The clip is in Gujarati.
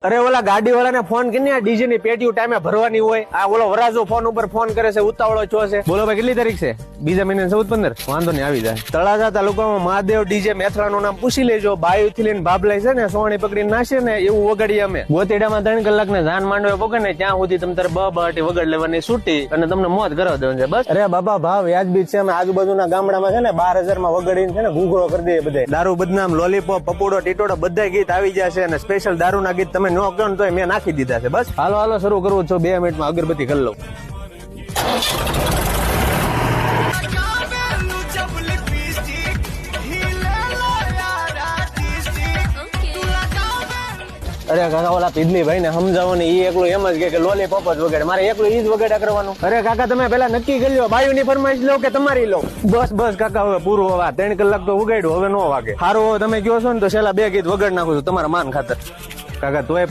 અરે ઓલા ગાડી વાળાને ફોન કરીને ડીજે ની પેટીયું ટાઈમે ભરવાની હોય. આ ઓલો વરાજો ફોન ઉપર ફોન કરે છે, ઉતાવળો છો છે. બોલો ભાઈ કેટલી તારીખ છે? બીજા મહિને 14-15. વાંધો નહીં, આવી જાય. તળાજા તાલુકામાં મહાદેવ ડીજે મેથડાનું નામ પૂછી લેજો. બાયુ થી લઈને બાબલાઈ છે ને સોણી પકડીને નાશે ને એવું વગાડીએ અમે. ગોતીડામાં 3 કલાક ને જાન માંડવે પગે ને ત્યાં સુધી તમે તારે બહાટી વગાડ લેવાની છૂટી અને તમને મોત કરાવી દેવાની છે બસ. અરે બાબા ભાવ વ્યાજબી છે. અમે આજુબાજુના ગામડામાં છે ને 12,000 માં વગાડીને છે ને ઘૂઘરો કરી દઈએ બધે. દારૂ બદનામ, લોલીપોપ, પપોડો, ટીટોડો બધા ગીત આવી જશે અને સ્પેશિયલ દારૂ ના ગીત તમે નો કહો ને તો મેં નાખી દીધા છે બસ. હાલો હાલો શરૂ કરવું છો. 2 મિનિટમાં અગરબત્તી કરી લઉં. અરે કાકા ઓલા પીદલી ભાઈ ને સમજાવો ને, ઈ એકલું એમ જ કે લોલીપોપ જ વગાડે. મારે એકલું ઈ જ વગાડ્યા કરવાનું. અરે કાકા તમે પેલા નક્કી કરી લો, બાયુ ની ફરમાઈશ લો કે તમારી લો. બસ બસ કાકા હવે પૂરું. હવે 3 કલાક તો વગાડ્યું, હવે નો વાગે. સારું તમે કહો છો ને તો છેલ્લા 2 ગીત વગાડ નાખું છું તમારા માન ખાતર. કાકા તોય